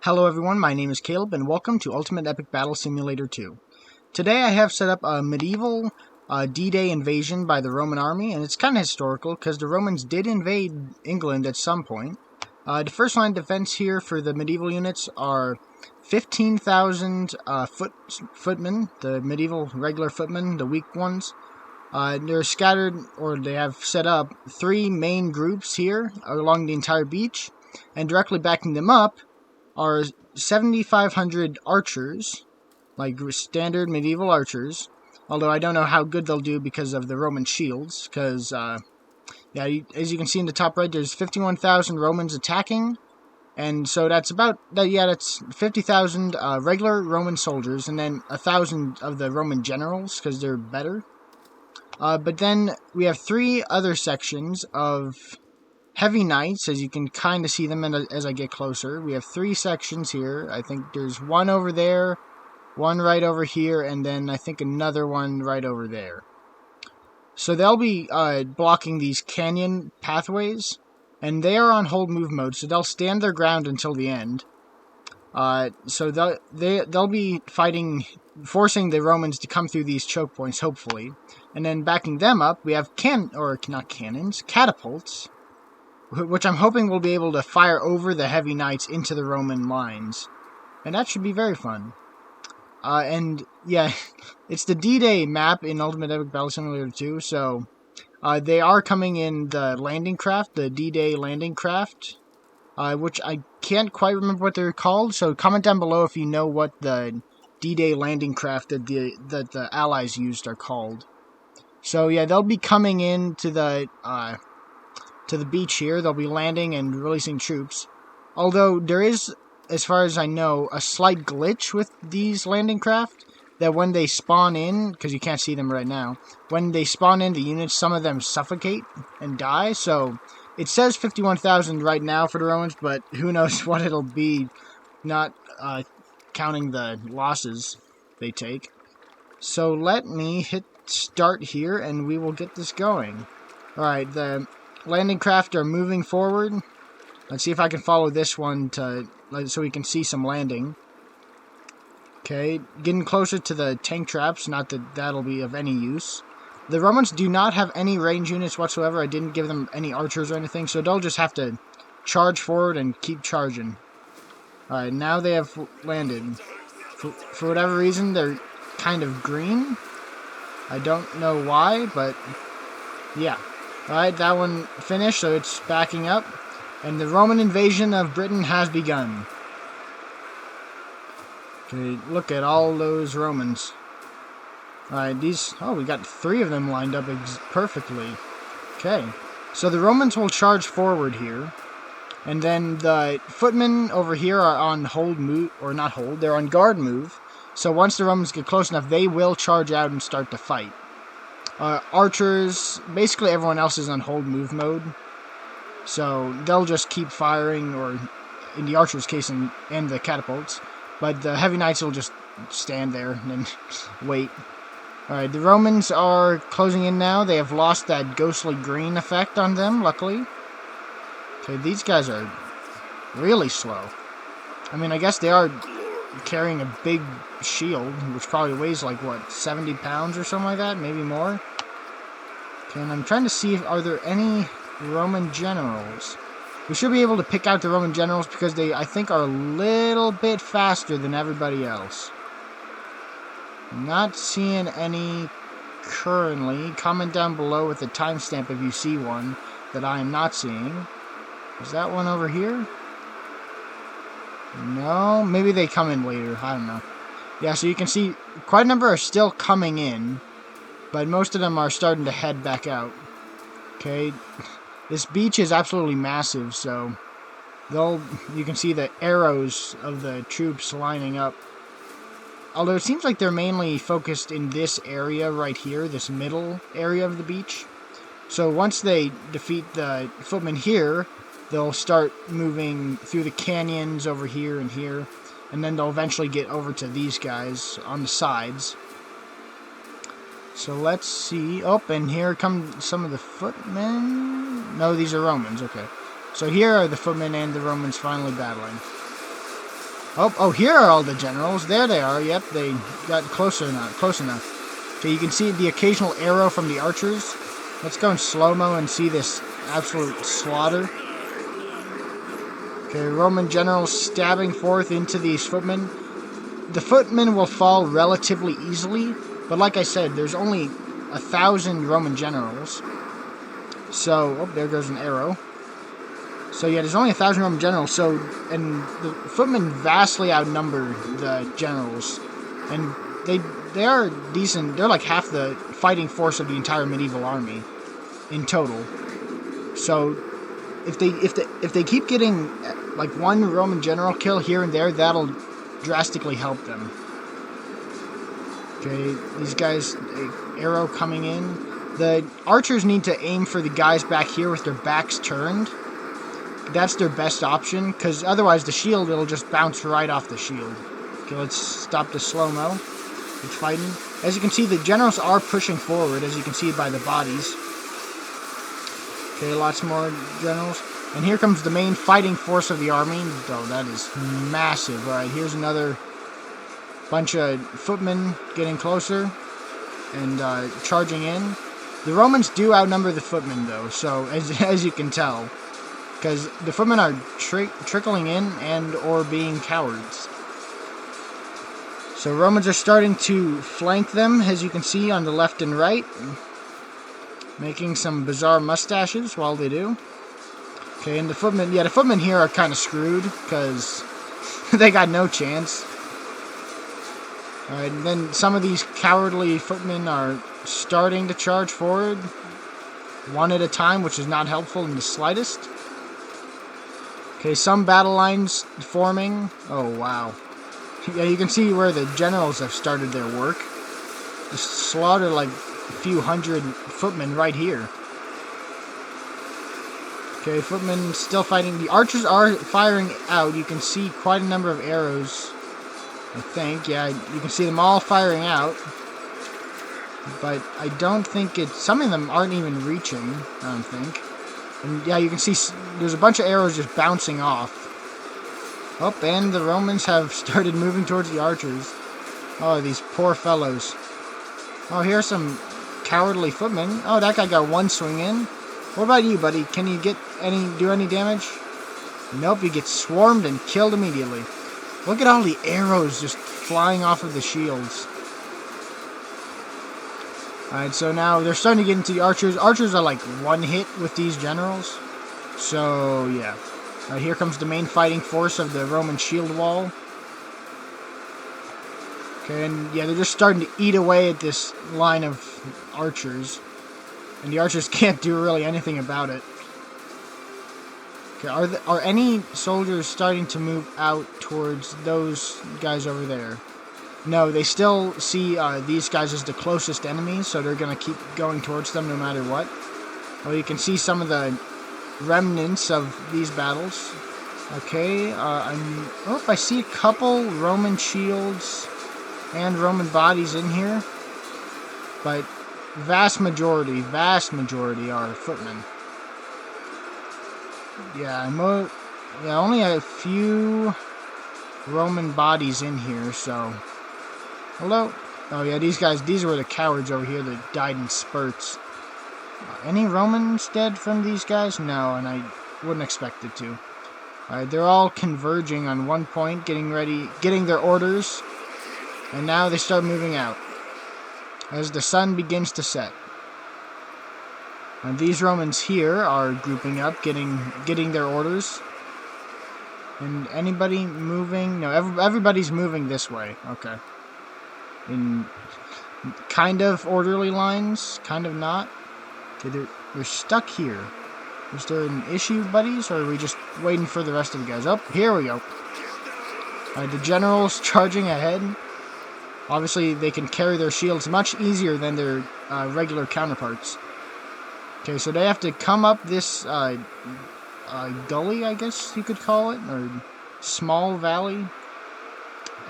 Hello everyone, my name is Caleb and welcome to Ultimate Epic Battle Simulator 2. Today I have set up a medieval D-Day invasion by the Roman army, and it's kind of historical because the Romans did invade England at some point. The first line of defense here for the medieval units are 15,000 footmen, the medieval regular footmen, the weak ones. They're scattered, or they have set up, 3 main groups here along the entire beach, and directly backing them up are 7,500 archers, like standard medieval archers, although I don't know how good they'll do because of the Roman shields, because, as you can see in the top right, there's 51,000 Romans attacking, and so that's that's 50,000 regular Roman soldiers, and then 1,000 of the Roman generals, because they're better. But then we have 3 other sections of heavy knights, as you can kind of see them as I get closer. We have 3 sections here. I think there's one over there, one right over here, and then I think another one right over there. So they'll be blocking these canyon pathways, and they are on hold move mode, so they'll stand their ground until the end. So they'll be fighting, forcing the Romans to come through these choke points, hopefully. And then backing them up, we have catapults, which I'm hoping will be able to fire over the heavy knights into the Roman lines. And that should be very fun. And yeah, it's the D-Day map in Ultimate Epic Battle Simulator 2, so they are coming in the landing craft, the D-Day landing craft, which I can't quite remember what they're called, so comment down below if you know what the D-Day landing craft that the Allies used are called. So yeah, they'll be coming in to the beach here. They'll be landing and releasing troops. Although there is, as far as I know, a slight glitch with these landing craft, that when they spawn in, because you can't see them right now, when they spawn in the units, some of them suffocate and die. So it says 51,000 right now for the Romans, but who knows what it'll be, not counting the losses they take. So let me hit start here and we will get this going. Alright, the landing craft are moving forward. Let's see if I can follow this one so we can see some landing. Okay, getting closer to the tank traps, not that that'll be of any use. The Romans do not have any range units whatsoever. I didn't give them any archers or anything, so they'll just have to charge forward and keep charging. Alright, now they have landed. For whatever reason, they're kind of green. I don't know why, but yeah. Alright, that one finished, so it's backing up. And the Roman invasion of Britain has begun. Okay, look at all those Romans. Alright, we got 3 of them lined up perfectly. Okay, so the Romans will charge forward here. And then the footmen over here are on hold move, or not hold, they're on guard move. So once the Romans get close enough, they will charge out and start to fight. Archers, basically everyone else is on hold move mode. So they'll just keep firing, or in the archers' case, and the catapults. But the heavy knights will just stand there and wait. Alright, the Romans are closing in now. They have lost that ghostly green effect on them, luckily. Okay, these guys are really slow. I mean, I guess they are carrying a big shield, which probably weighs like, what, 70 pounds or something like that? Maybe more? Okay, and I'm trying to see are there any Roman generals. We should be able to pick out the Roman generals because they, I think, are a little bit faster than everybody else. Not seeing any currently. Comment down below with a timestamp if you see one that I am not seeing. Is that one over here? No, maybe they come in later. I don't know. Yeah, so you can see quite a number are still coming in, but most of them are starting to head back out. Okay, this beach is absolutely massive, so you can see the arrows of the troops lining up. Although it seems like they're mainly focused in this area right here, this middle area of the beach. So once they defeat the footmen here, they'll start moving through the canyons over here and here, and then they'll eventually get over to these guys on the sides. So let's see. Oh, and here come some of the footmen. No, these are Romans. Okay. So here are the footmen and the Romans finally battling. Oh, here are all the generals. There they are. Yep, they got close enough. Okay, you can see the occasional arrow from the archers. Let's go in slow-mo and see this absolute slaughter. Okay, Roman generals stabbing forth into these footmen. The footmen will fall relatively easily, but like I said, there's only 1,000 Roman generals. So, oh, there goes an arrow. So yeah, there's only 1,000 Roman generals, and the footmen vastly outnumber the generals. And they are decent, they're like half the fighting force of the entire medieval army in total. So if they keep getting like one Roman general kill here and there, that'll drastically help them. Okay, these guys, arrow coming in. The archers need to aim for the guys back here with their backs turned. That's their best option, because otherwise the shield, it'll just bounce right off the shield. Okay, let's stop the slow-mo. It's fighting. As you can see, the generals are pushing forward, as you can see by the bodies. Okay, lots more generals. And here comes the main fighting force of the army. Oh, that is massive. Alright, here's another bunch of footmen getting closer and charging in. The Romans do outnumber the footmen, though, so as you can tell. Because the footmen are trickling in and or being cowards. So Romans are starting to flank them, as you can see on the left and right. Making some bizarre mustaches while they do. Okay, and the footmen here are kind of screwed, because they got no chance. Alright, and then some of these cowardly footmen are starting to charge forward, one at a time, which is not helpful in the slightest. Okay, some battle lines forming. Oh, wow. Yeah, you can see where the generals have started their work. Just slaughtered like a few hundred footmen right here. Okay, footmen still fighting. The archers are firing out. You can see quite a number of arrows, I think. Yeah, you can see them all firing out. But I don't think some of them aren't even reaching, I don't think. And yeah, you can see there's a bunch of arrows just bouncing off. Oh, and the Romans have started moving towards the archers. Oh, these poor fellows. Oh, here's some cowardly footmen. Oh, that guy got one swing in. What about you, buddy? Can you do any damage? Nope, you get swarmed and killed immediately. Look at all the arrows just flying off of the shields. Alright, so now they're starting to get into the archers. Archers are like one hit with these generals. So, yeah. Alright, here comes the main fighting force of the Roman shield wall. Okay, and yeah, they're just starting to eat away at this line of archers. And the archers can't do really anything about it. Okay, are any soldiers starting to move out towards those guys over there? No, they still see these guys as the closest enemies, so they're going to keep going towards them no matter what. Well, you can see some of the remnants of these battles. Okay, I see a couple Roman shields and Roman bodies in here, but vast majority are footmen. Yeah, only a few Roman bodies in here, so... Hello? Oh yeah, these were the cowards over here that died in spurts. Any Romans dead from these guys? No, and I wouldn't expect it to. Alright, they're all converging on one point, getting their orders, and now they start moving out as the sun begins to set. And these Romans here are grouping up, getting their orders. And anybody moving? No, everybody's moving this way. Okay. In kind of orderly lines, kind of not. Okay, they're stuck here. Is there an issue, buddies, or are we just waiting for the rest of the guys? Oh, here we go. Alright, the generals charging ahead. Obviously, they can carry their shields much easier than their regular counterparts. Okay, so they have to come up this gully, I guess you could call it, or small valley.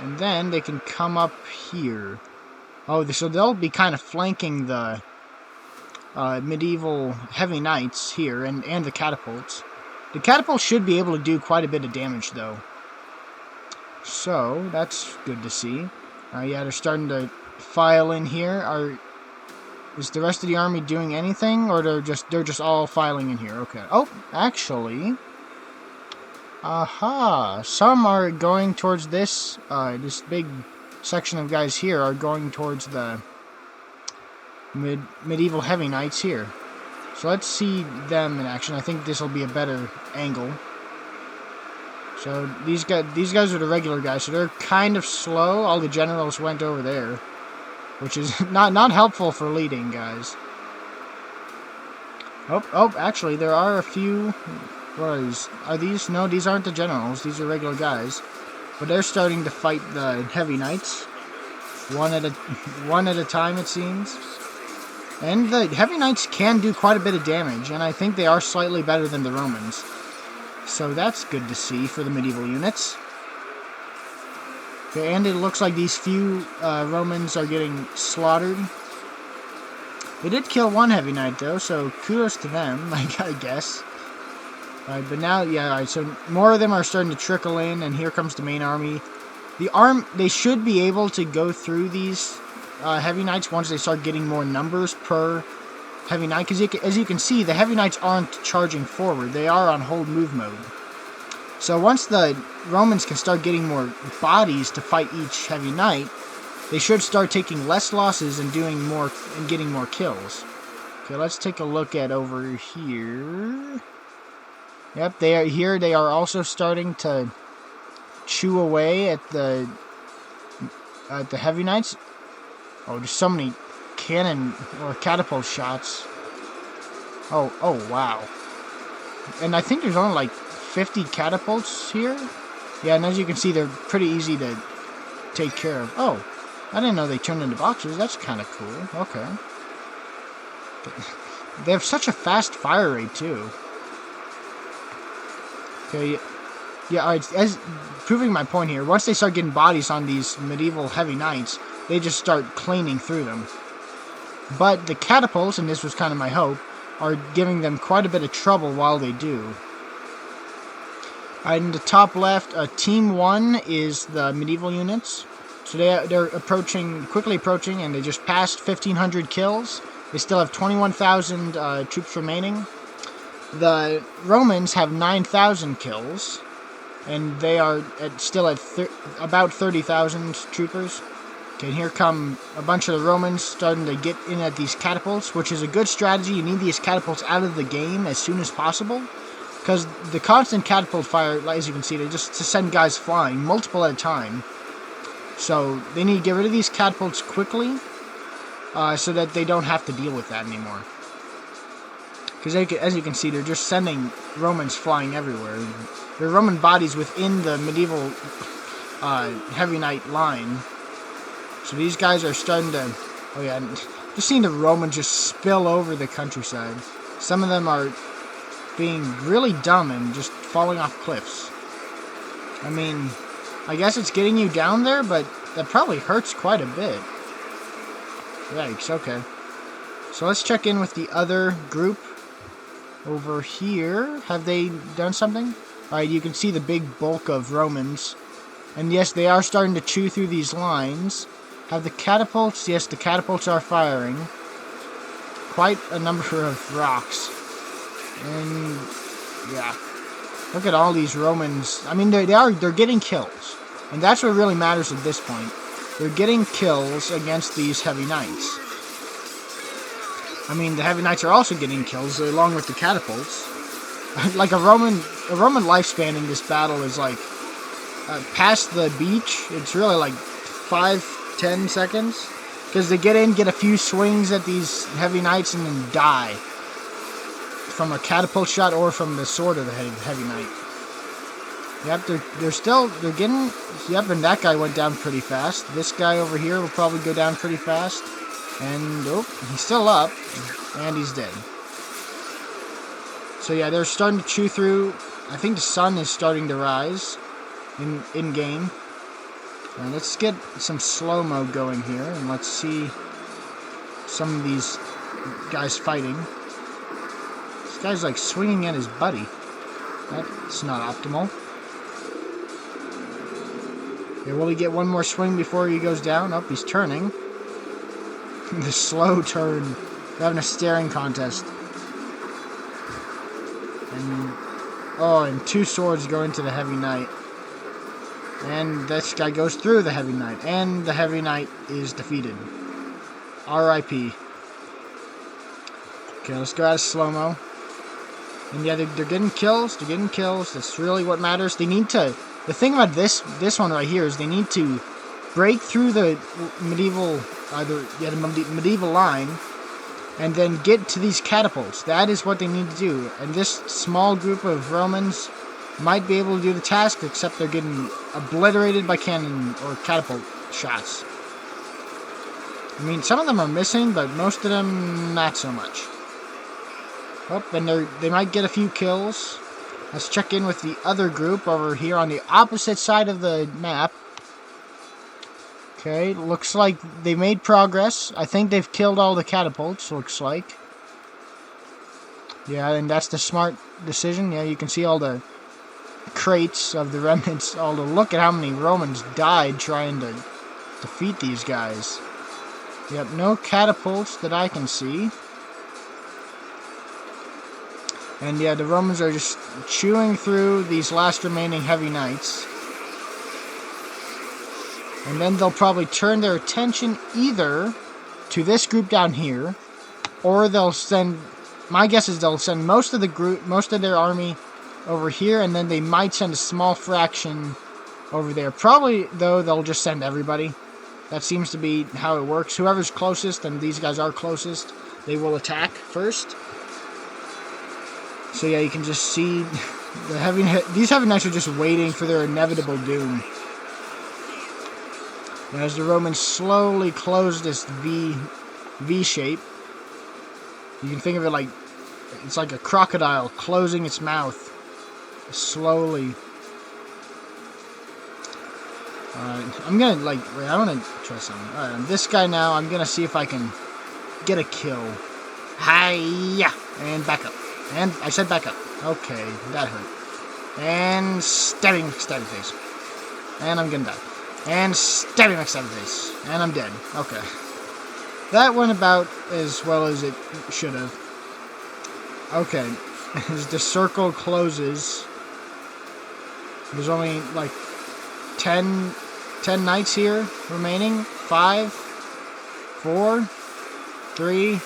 And then they can come up here. Oh, so they'll be kind of flanking the medieval heavy knights here, and the catapults. The catapults should be able to do quite a bit of damage, though. So, that's good to see. Yeah, they're starting to file in here. Is the rest of the army doing anything, or they're just all filing in here? Okay. Oh, actually, aha! Some are going towards this. This big section of guys here are going towards the medieval heavy knights here. So let's see them in action. I think this will be a better angle. So these guys are the regular guys, so they're kind of slow. All the generals went over there, which is not helpful for leading, guys. Oh, actually, there are a few. What are these? Are these? No, these aren't the generals. These are regular guys. But they're starting to fight the heavy knights. One at a time, it seems. And the heavy knights can do quite a bit of damage, and I think they are slightly better than the Romans. So that's good to see for the medieval units. Okay, and it looks like these few Romans are getting slaughtered. They did kill one heavy knight, though, so kudos to them, I guess. Alright, but now, yeah, alright, so more of them are starting to trickle in, and here comes the main army. They should be able to go through these heavy knights once they start getting more numbers per heavy knight, because as you can see, the heavy knights aren't charging forward. They are on hold move mode. So once the Romans can start getting more bodies to fight each heavy knight, they should start taking less losses and doing more and getting more kills. Okay, let's take a look at over here. Yep, they are here. They are also starting to chew away at the heavy knights. Oh, there's so many cannon or catapult shots. Oh, wow. And I think there's only like 50 catapults here. Yeah, and as you can see, they're pretty easy to take care of. Oh, I didn't know they turned into boxes. That's kind of cool. Okay. They have such a fast fire rate, too. Okay, yeah, alright, as proving my point here, once they start getting bodies on these medieval heavy knights, they just start cleaning through them. But the catapults, and this was kind of my hope, are giving them quite a bit of trouble while they do. In the top left, Team 1 is the medieval units. So they're quickly approaching, and they just passed 1,500 kills. They still have 21,000 troops remaining. The Romans have 9,000 kills, and they are still at about 30,000 troopers. Okay, and here come a bunch of the Romans starting to get in at these catapults, which is a good strategy. You need these catapults out of the game as soon as possible, because the constant catapult fire, as you can see, they just send guys flying, multiple at a time. So they need to get rid of these catapults quickly, so that they don't have to deal with that anymore. Because as you can see, they're just sending Romans flying everywhere. There are Roman bodies within the medieval heavy knight line. So these guys are starting to... Oh yeah, just seeing the Romans just spill over the countryside. Some of them are being really dumb and just falling off cliffs. I mean, I guess it's getting you down there, but that probably hurts quite a bit. Yikes, okay. So let's check in with the other group over here. Have they done something? Alright, you can see the big bulk of Romans. And yes, they are starting to chew through these lines. Have the catapults? Yes, the catapults are firing. Quite a number of rocks. And yeah. Look at all these Romans. I mean, they're getting kills. And that's what really matters at this point. They're getting kills against these heavy knights. I mean, the heavy knights are also getting kills along with the catapults. Like a Roman lifespan in this battle is like past the beach. It's really like 5-10 seconds, because they get in, get a few swings at these heavy knights, and then die from a catapult shot or from the sword of the heavy knight. Yep, they're getting. Yep, and that guy went down pretty fast. This guy over here will probably go down pretty fast. And, oh, he's still up, and he's dead. So yeah, they're starting to chew through. I think the sun is starting to rise in-game. And let's get some slow-mo going here, and let's see some of these guys fighting. This guy's like swinging at his buddy. That's not optimal. Okay, will he get one more swing before he goes down? Oh, he's turning. The slow turn. They're having a staring contest. And 2 swords go into the Heavy Knight. And this guy goes through the Heavy Knight. And the Heavy Knight is defeated. R.I.P. Okay, let's go out of slow-mo. And yeah, they're getting kills. They're getting kills. That's really what matters. They need to... The thing about this one right here is they need to break through the medieval... the medieval line and then get to these catapults. That is what they need to do. And this small group of Romans might be able to do the task, except they're getting obliterated by cannon or catapult shots. I mean, some of them are missing, but most of them, not so much. Oh, and they might get a few kills. Let's check in with the other group over here on the opposite side of the map. Okay, looks like they made progress. I think they've killed all the catapults, looks like. Yeah, and that's the smart decision. Yeah, you can see all the crates of the remnants. Look at how many Romans died trying to defeat these guys. Yep, no catapults that I can see. And yeah, the Romans are just chewing through these last remaining Heavy Knights. And then they'll probably turn their attention either to this group down here, or they'll send... My guess is they'll send most of their army over here, and then they might send a small fraction over there. Probably, though, they'll just send everybody. That seems to be how it works. Whoever's closest, and these guys are closest, they will attack first. So yeah, you can just see these Heavy Knights are just waiting for their inevitable doom. And as the Romans slowly close this V shape, you can think of it like it's like a crocodile closing its mouth slowly. I'm gonna I want to try something. Alright, this guy now, I'm gonna see if I can get a kill. Hi-ya! And back up. And I said back up. Okay, that hurt. And stabbing face. And I'm gonna die. And stabbing face. And I'm dead. Okay. That went about as well as it should have. Okay. As the circle closes, there's only like 10 knights here remaining. 5, 4, 3,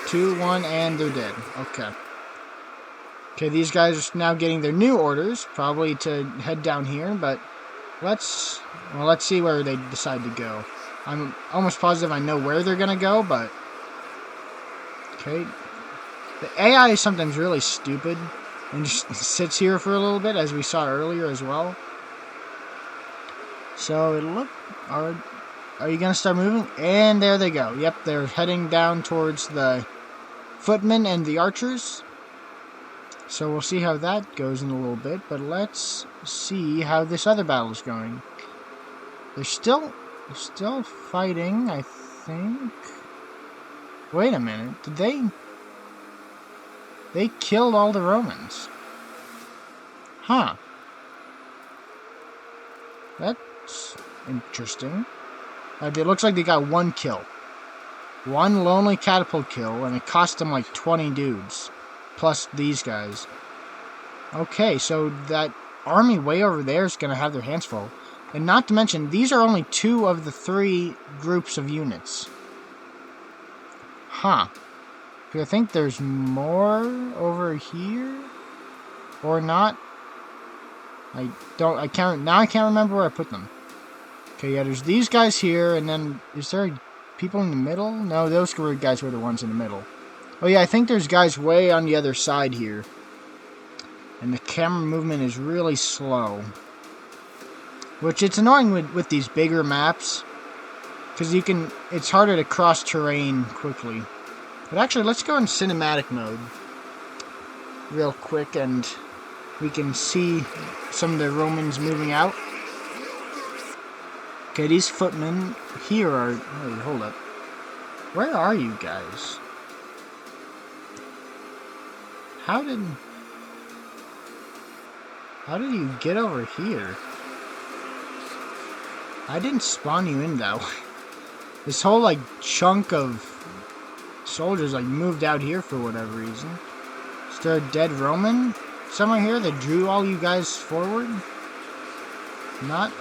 2, 1, and they're dead. Okay. Okay, these guys are now getting their new orders, probably to head down here, but let's see where they decide to go. I'm almost positive I know where they're gonna go, but okay. The AI is sometimes really stupid and just sits here for a little bit, as we saw earlier as well. So are you gonna start moving? And there they go. Yep, they're heading down towards the footmen and the archers. So we'll see how that goes in a little bit, but let's see how this other battle is going. They're still fighting, I think. Wait a minute, did they killed all the Romans? Huh. That's interesting. It looks like they got 1 kill. 1 lonely catapult kill, and it cost them like 20 dudes. Plus these guys. Okay, so that army way over there is going to have their hands full. And not to mention, these are only 2 of the 3 groups of units. Huh. I think there's more over here? Or not? I can't remember where I put them. Okay, yeah, there's these guys here, and then, is there people in the middle? No, those guys were the ones in the middle. Oh yeah, I think there's guys way on the other side here. And the camera movement is really slow. Which it's annoying with these bigger maps. Because it's harder to cross terrain quickly. But actually, let's go in cinematic mode. Real quick, and we can see some of the Romans moving out. Okay, these footmen here are... Wait, hold up. Where are you guys? How did you get over here? I didn't spawn you in that way. This whole, like, chunk of soldiers, like, moved out here for whatever reason. Is there a dead Roman somewhere here that drew all you guys forward? Not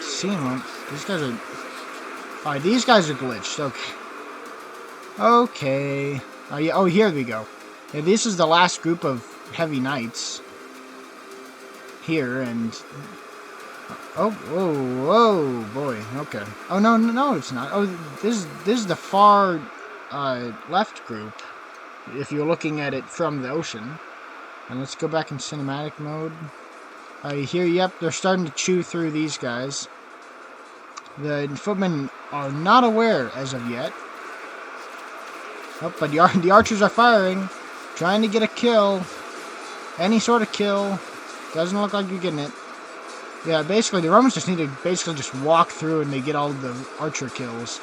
seeing one. These guys are... Alright, these guys are glitched. Okay. Okay. Oh, yeah. Oh, here we go. Yeah, this is the last group of heavy knights. Here, and... Oh, whoa, whoa, boy. Okay. Oh, no, it's not. Oh, this is the far left group, if you're looking at it from the ocean. And let's go back in cinematic mode. Here, yep, they're starting to chew through these guys. The footmen are not aware as of yet. Oh, but the archers are firing, trying to get a kill. Any sort of kill. Doesn't look like you're getting it. Yeah, basically, the Romans just need to just walk through and they get all the archer kills.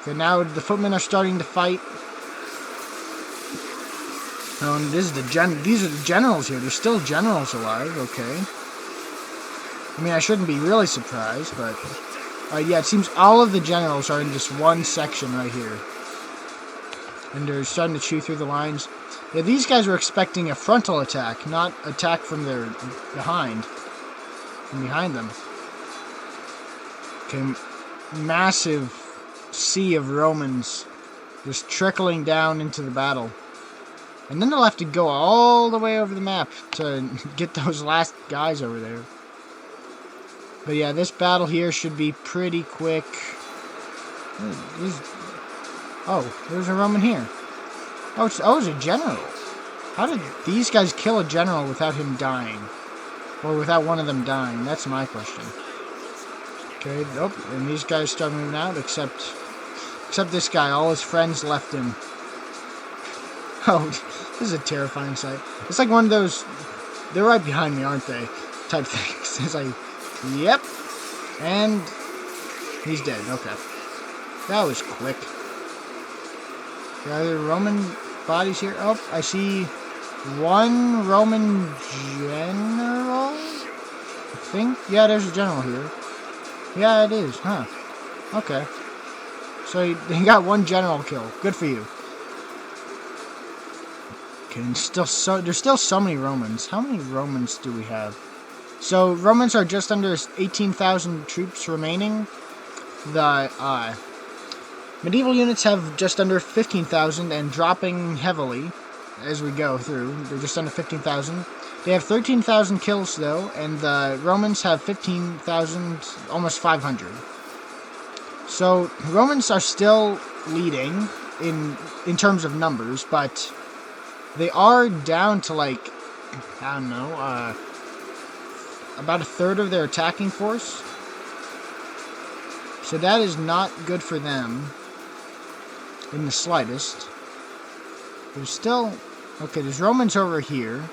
Okay, now the footmen are starting to fight. Oh, and these are the generals here. There's still generals alive, okay. I mean, I shouldn't be really surprised, but... yeah, it seems all of the generals are in this one section right here. And they're starting to chew through the lines. Yeah, these guys were expecting a frontal attack, not attack from their behind. From behind them. Okay, massive sea of Romans just trickling down into the battle. And then they'll have to go all the way over the map to get those last guys over there. But yeah, this battle here should be pretty quick. Oh, there's a Roman here. Oh, it's a general. How did these guys kill a general without him dying? Or without one of them dying? That's my question. Okay, oh, and these guys start moving out, except this guy. All his friends left him. Oh, this is a terrifying sight. It's like one of those, they're right behind me, aren't they? Type things. It's like, yep. And he's dead. Okay. That was quick. Are there Roman bodies here? Oh, I see one Roman general? I think. Yeah, there's a general here. Yeah, it is. Huh. Okay. So you got one general kill. Good for you. Okay, and there's still so many Romans. How many Romans do we have? So Romans are just under 18,000 troops remaining. The medieval units have just under 15,000 and dropping heavily as we go through. They're just under 15,000. They have 13,000 kills though, and the Romans have 15,000, almost 500. So Romans are still leading in terms of numbers, but they are down to, like, I don't know, about a third of their attacking force. So that is not good for them in the slightest. There's still... Okay, there's Romans over here.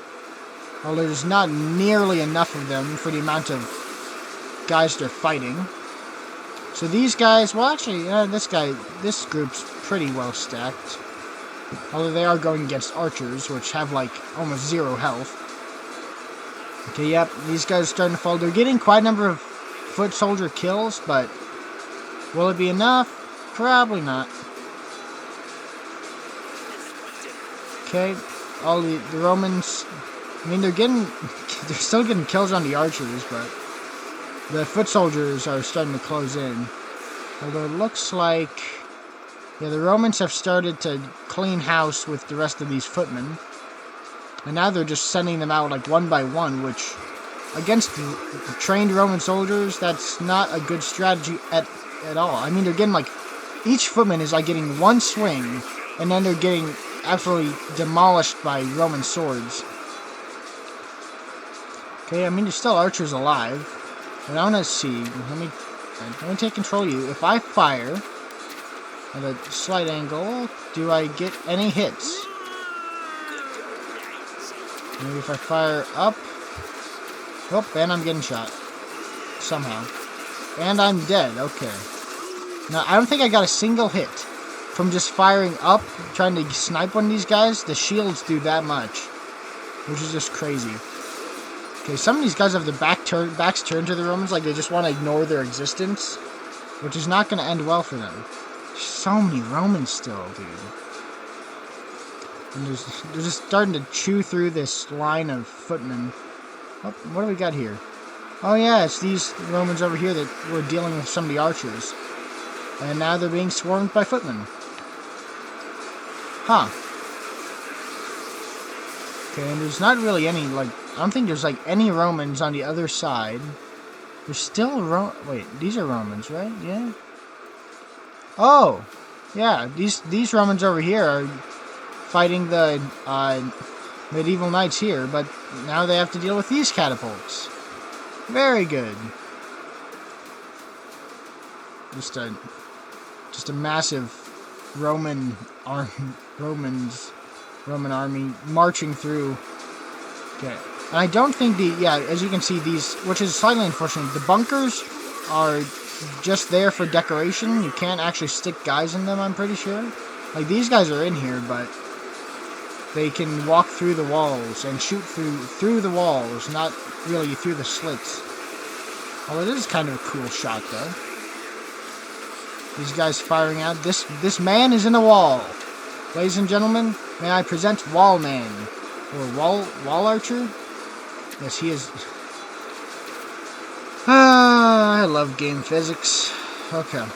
Although there's not nearly enough of them for the amount of guys they're fighting. So these guys... Well, actually, this group's pretty well stacked. Although they are going against archers, which have, like, almost zero health. Okay, yep, these guys are starting to fall. They're getting quite a number of foot soldier kills, but will it be enough? Probably not. Okay, all the Romans, I mean, they're still getting kills on the archers, but the foot soldiers are starting to close in. Although it looks like... Yeah, the Romans have started to clean house with the rest of these footmen. And now they're just sending them out, like, one by one, which, against the trained Roman soldiers, that's not a good strategy at all. I mean, they're getting, like, each footman is, like, getting one swing, and then they're getting absolutely demolished by Roman swords. Okay, I mean, there's still archers alive. But I want to see. Let me take control of you. If I fire at a slight angle, do I get any hits? Maybe if I fire up. Oh, and I'm getting shot. Somehow. And I'm dead. Okay. Now, I don't think I got a single hit from just firing up, trying to snipe one of these guys. The shields do that much. Which is just crazy. Okay, some of these guys have their backs turned to the Romans, like they just want to ignore their existence, which is not going to end well for them. So many Romans still, dude. And they're just starting to chew through this line of footmen. Oh, what do we got here? Oh yeah, it's these Romans over here that were dealing with some of the archers. And now they're being swarmed by footmen. Huh. Okay, and there's not really any, like, I don't think there's, like, any Romans on the other side. There's still wait, these are Romans, right? Yeah? Oh! Yeah, these Romans over here are fighting the, medieval knights here, but now they have to deal with these catapults. Very good. Just a massive Roman army marching through. Okay. And I don't think as you can see, these, which is slightly unfortunate, the bunkers are just there for decoration. You can't actually stick guys in them, I'm pretty sure. Like, these guys are in here, but they can walk through the walls and shoot through the walls, not really through the slits. Well, it is kind of a cool shot, though. These guys firing out. This man is in a wall. Ladies and gentlemen, may I present Wall Man. Or Wall Archer? Yes, he is. I love game physics. Okay.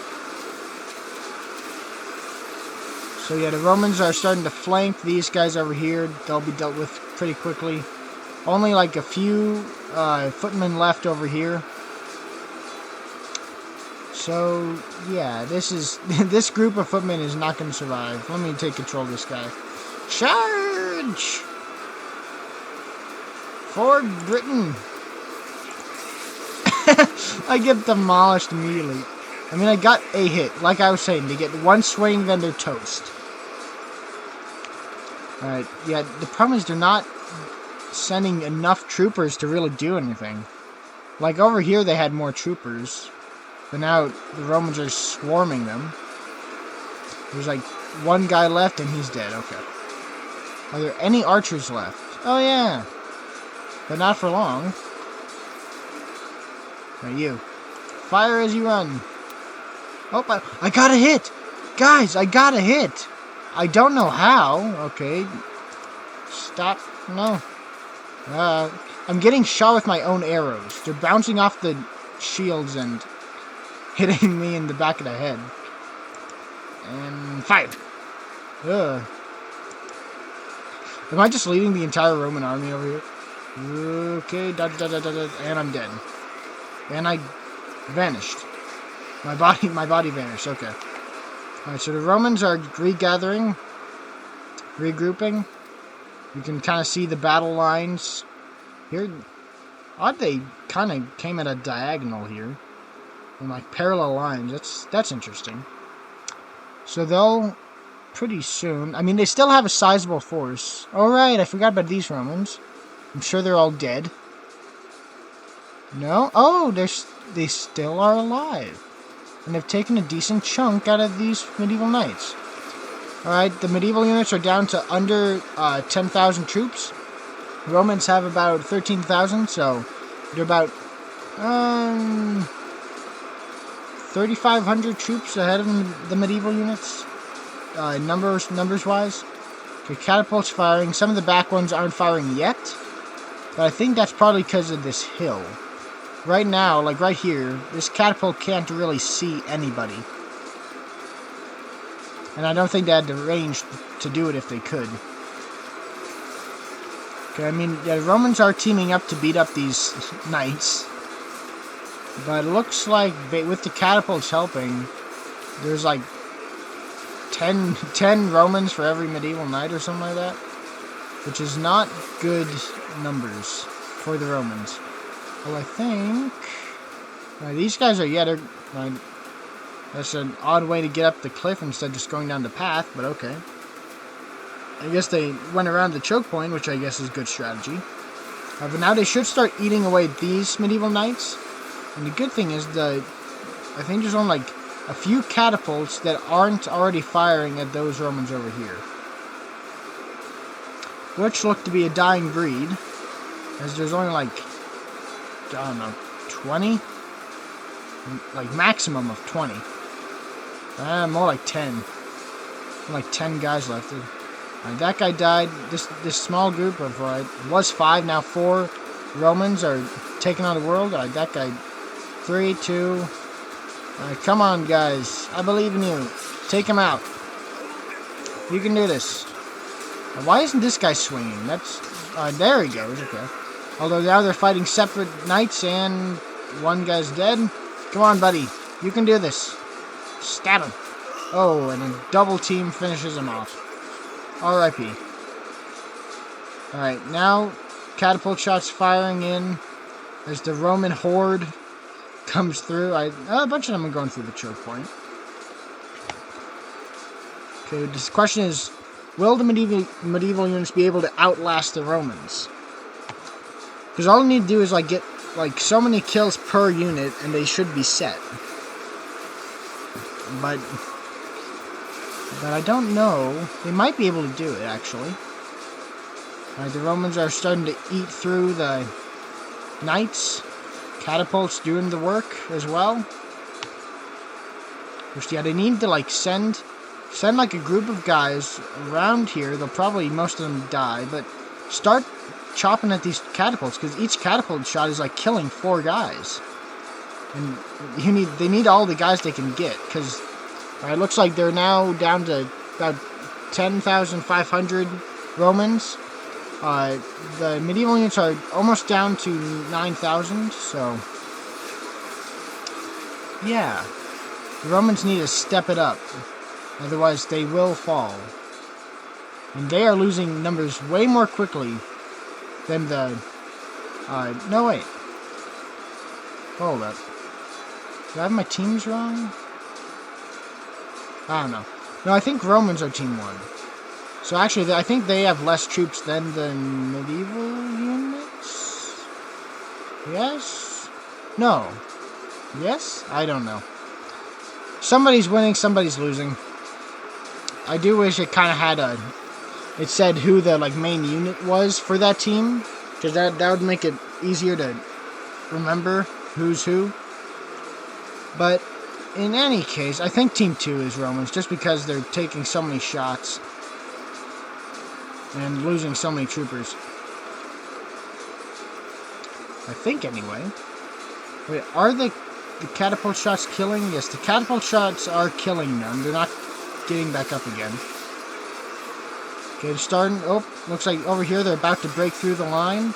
So yeah, the Romans are starting to flank these guys over here. They'll be dealt with pretty quickly. Only like a few footmen left over here. So yeah, this group of footmen is not going to survive. Let me take control of this guy. Charge! For Britain! I get demolished immediately. I mean, I got a hit. Like I was saying, they get one swing, then they're toast. Alright, yeah, the problem is they're not sending enough troopers to really do anything. Like, over here they had more troopers. But now the Romans are swarming them. There's like one guy left and he's dead. Okay. Are there any archers left? Oh yeah. But not for long. Now you. Fire as you run. Oh, I got a hit! Guys, I got a hit! I don't know how. Okay. Stop. No. I'm getting shot with my own arrows. They're bouncing off the shields and hitting me in the back of the head. And fire! Ugh. Am I just leading the entire Roman army over here? Okay, and I'm dead. And I vanished. My body vanished, okay. Alright, so the Romans are regathering, regrouping. You can kind of see the battle lines. Here, odd they kind of came at a diagonal here. In like parallel lines. That's interesting. So they'll pretty soon. I mean, they still have a sizable force. Oh right, I forgot about these Romans. I'm sure they're all dead. No? Oh, they still are alive. And they've taken a decent chunk out of these medieval knights. Alright, the medieval units are down to under 10,000 troops. Romans have about 13,000, so they're about 3,500 troops ahead of the medieval units, numbers-wise. Okay, catapults firing. Some of the back ones aren't firing yet, but I think that's probably because of this hill. Right now, like right here, this catapult can't really see anybody. And I don't think they had the range to do it if they could. Okay, I mean, yeah, the Romans are teaming up to beat up these knights. But it looks like, with the catapults helping, there's like 10 Romans for every medieval knight or something like that. Which is not good numbers for the Romans. Well, I think these guys are, yeah, that's an odd way to get up the cliff instead of just going down the path, but okay. I guess they went around the choke point, which I guess is good strategy. But now they should start eating away these medieval knights. And the good thing is I think there's only like a few catapults that aren't already firing at those Romans over here. Which look to be a dying breed, as there's only like I don't know, 20? Like, maximum of 20. More like 10. Like 10 guys left. Alright, that guy died. This small group of, was 5, now 4 Romans are taking on the world. Alright, that guy, 3, 2. Alright, come on, guys. I believe in you. Take him out. You can do this. Why isn't this guy swinging? That's... there he goes. Okay. Although now they're fighting separate knights and one guy's dead. Come on, buddy. You can do this. Stab him. Oh, and a double team finishes him off. R.I.P. Alright, now catapult shots firing in as the Roman horde comes through. A bunch of them are going through the choke point. Okay, this question is, will the medieval units be able to outlast the Romans? Because all you need to do is get so many kills per unit, and they should be set. But I don't know. They might be able to do it, actually. Alright, the Romans are starting to eat through the knights. Catapults doing the work as well. Which, yeah, they need to send a group of guys around here. They'll probably, most of them die, but start chopping at these catapults, because each catapult shot is killing 4 guys. And they need all the guys they can get, because it looks like they're now down to about 10,500 Romans. The medieval units are almost down to 9,000, so yeah, the Romans need to step it up, otherwise they will fall. And they are losing numbers way more quickly than the... no, wait. Hold up. Do I have my teams wrong? I don't know. No, I think Romans are team 1. So actually, I think they have less troops than the medieval units? Yes? No. Yes? I don't know. Somebody's winning, somebody's losing. I do wish it kind of had it said who the main unit was for that team, because that would make it easier to remember who's who. But in any case, I think Team 2 is Romans, just because they're taking so many shots and losing so many troopers. I think, anyway. Wait, are the catapult shots killing? Yes, the catapult shots are killing them. They're not getting back up again. Okay, they're starting. Oh, looks like over here they're about to break through the line.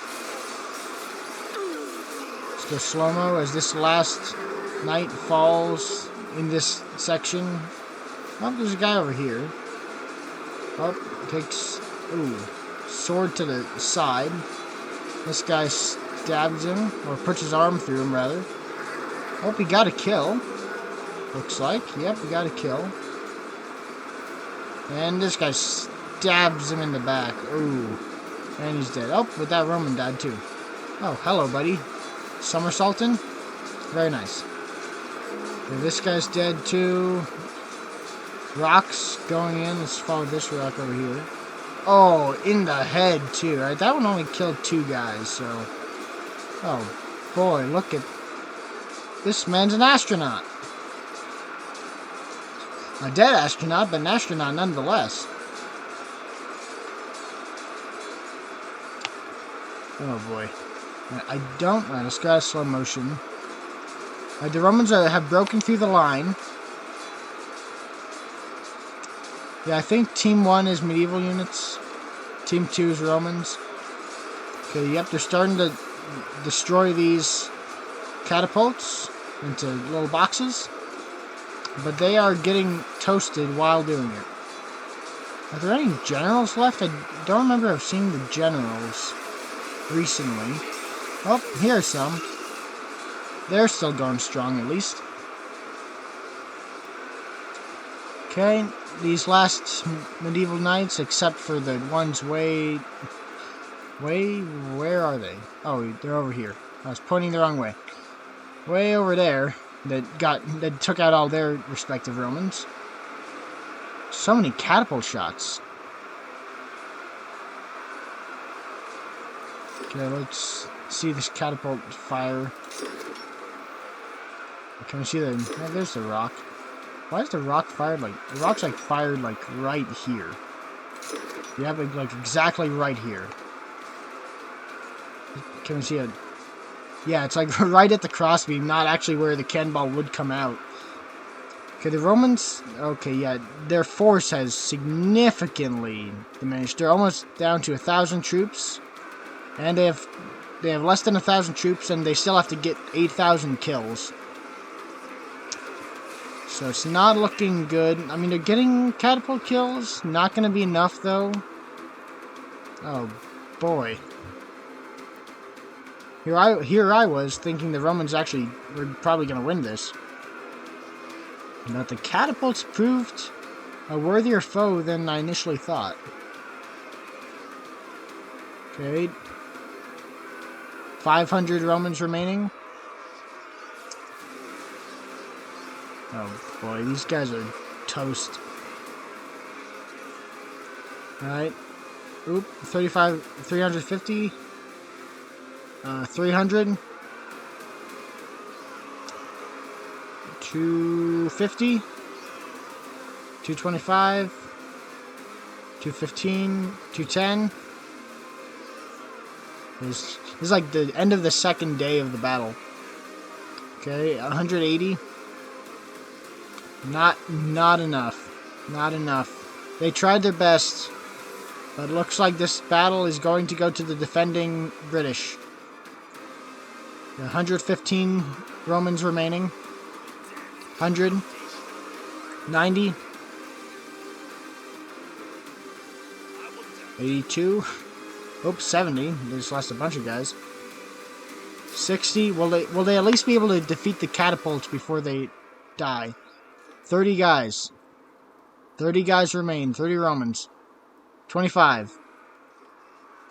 Let's go slow-mo as this last knight falls in this section. Oh, there's a guy over here. Oh, takes... Ooh, sword to the side. This guy stabs him, or puts his arm through him, rather. Oh, he got a kill. Looks like. Yep, he got a kill. And this guy stabs him in the back. Ooh. And he's dead. Oh, but that Roman died too. Oh, hello, buddy. Somersaulting? Very nice. Okay, this guy's dead too. Rocks going in. Let's follow this rock over here. Oh, in the head too. Right? That one only killed 2 guys, so... Oh, boy, look at... This man's an astronaut. A dead astronaut, but an astronaut nonetheless. Oh boy. I don't... let's go out of slow motion. The Romans have broken through the line. Yeah, I think Team 1 is medieval units. Team 2 is Romans. Okay, yep, they're starting to destroy these catapults into little boxes. But they are getting toasted while doing it. Are there any generals left? I don't remember I've seen the generals recently. Oh, here's some. They're still going strong, at least. Okay, these last medieval knights, except for the ones where are they? Oh, they're over here. I was pointing the wrong way. Way over there, that took out all their respective Romans. So many catapult shots. Okay, let's see this catapult fire. Can we see the... Oh, there's the rock. Why is the rock fired like... The rock's like fired like right here. Yeah, but like exactly right here. Can we see it? Yeah, it's like right at the crossbeam, not actually where the cannonball would come out. Okay, the Romans... Okay, yeah, their force has significantly diminished. They're almost down to 1,000 troops. And they have less than 1,000 troops, and they still have to get 8,000 kills. So it's not looking good. I mean, they're getting catapult kills. Not going to be enough, though. Oh, boy. Here I was thinking the Romans actually were probably going to win this. But the catapults proved a worthier foe than I initially thought. Okay. 500 Romans remaining. Oh boy, these guys are toast. Alright. Oop, 35, 350. 300. 250. 225. 215. 210. This is like the end of the second day of the battle. Okay, 180. Not enough. Not enough. They tried their best, but it looks like this battle is going to go to the defending British. 115 Romans remaining. 100. 90. 82. Oops, 70. They just lost a bunch of guys. 60. Will they at least be able to defeat the catapults before they die? 30 guys. 30 guys remain. 30 Romans. 25.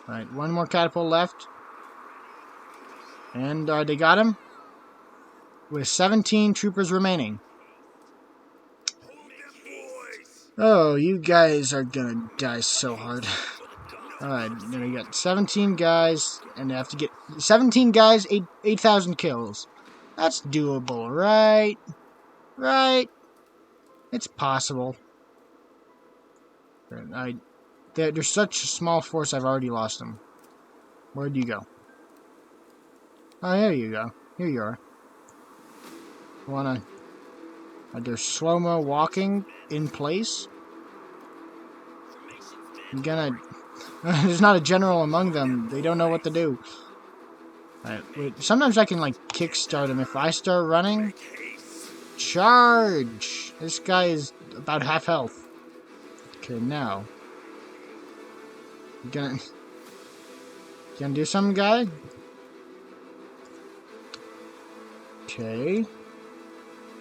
Alright, one more catapult left. And they got him. With 17 troopers remaining. Oh, you guys are gonna die so hard. Alright, then we got 17 guys, and they have to get 17 guys, 8,000 kills. That's doable, right? Right? It's possible. They're such a small force, I've already lost them. Where'd you go? Oh, there you go. Here you are. Wanna... They're slow-mo walking in place. I'm gonna... There's not a general among them. They don't know what to do. Alright, wait. Sometimes I can, like, kickstart them. If I start running... Charge! This guy is about half health. Okay, now. You gonna do something, guy? Okay.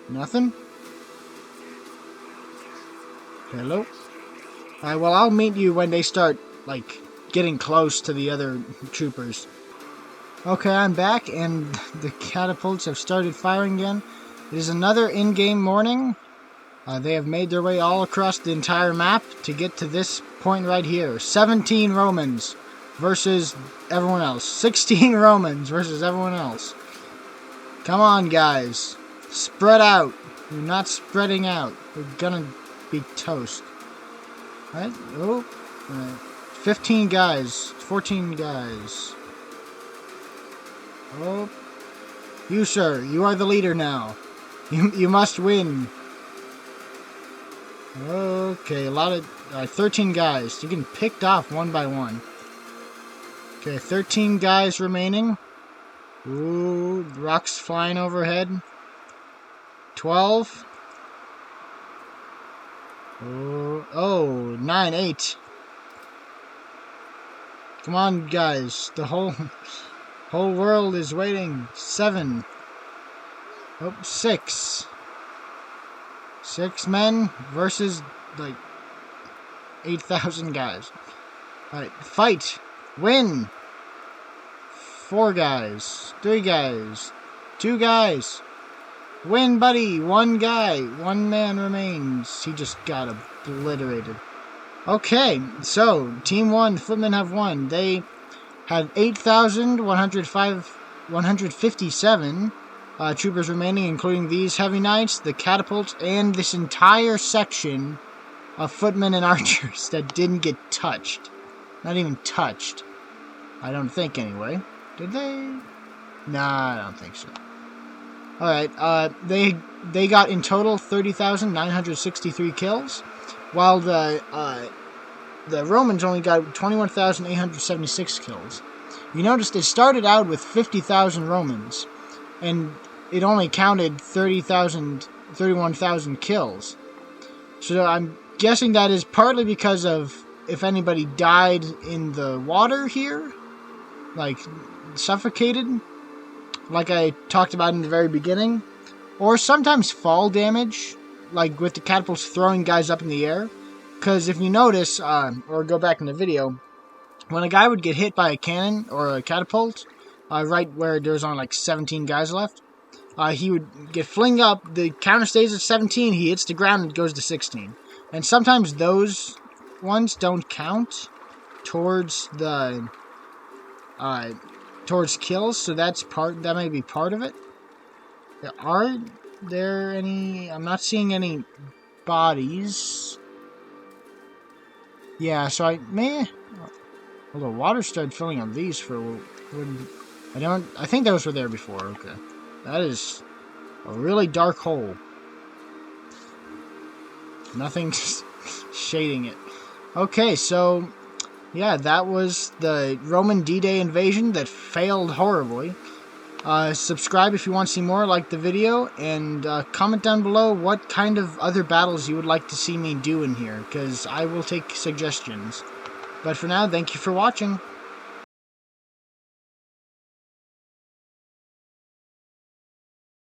Nothing? Hello? Alright, well, I'll meet you when they start, like, getting close to the other troopers. Okay, I'm back, and the catapults have started firing again. It is another in-game morning. They have made their way all across the entire map to get to this point right here. 17 Romans versus everyone else. 16 Romans versus everyone else. Come on, guys. Spread out. You're not spreading out. We're gonna be toast. Right? Oh. 15 guys. 14 guys. Oh. You, sir. You are the leader now. You must win. Okay, a lot of... 13 guys. You're getting picked off one by one. Okay, 13 guys remaining. Ooh, rocks flying overhead. 12. Oh, 9, 8. Come on, guys. The whole world is waiting. 7. Oh, 6. 6 men versus, like, 8,000 guys. Alright, fight. Win. 4 guys. 3 guys. 2 guys. Win, buddy. 1 guy. 1 man remains. He just got obliterated. Okay, so, Team 1, the Footmen have won. They had 8,157 troopers remaining, including these heavy knights, the catapults, and this entire section of footmen and archers that didn't get touched. Not even touched. I don't think, anyway. Did they? Nah, I don't think so. Alright, they got in total 30,963 kills, while the Romans only got 21,876 kills. You notice they started out with 50,000 Romans, and it only counted 31,000 kills. So I'm guessing that is partly because of if anybody died in the water here, like suffocated, like I talked about in the very beginning, or sometimes fall damage, like with the catapults throwing guys up in the air. Because if you notice, or go back in the video, when a guy would get hit by a cannon or a catapult, right where there's only like 17 guys left, he would get flinged up, the counter stays at 17, he hits the ground and goes to 16. And sometimes those ones don't count towards the towards kills, so that may be part of it. Are there any? I'm not seeing any bodies. Yeah, so I may. Well, the water started filling up these for. I think those were there before. Okay, that is a really dark hole. Nothing shading it. Okay, so yeah, that was the Roman D-Day invasion that failed horribly. Subscribe if you want to see more, like the video, and comment down below what kind of other battles you would like to see me do in here, because I will take suggestions. But for now, thank you for watching.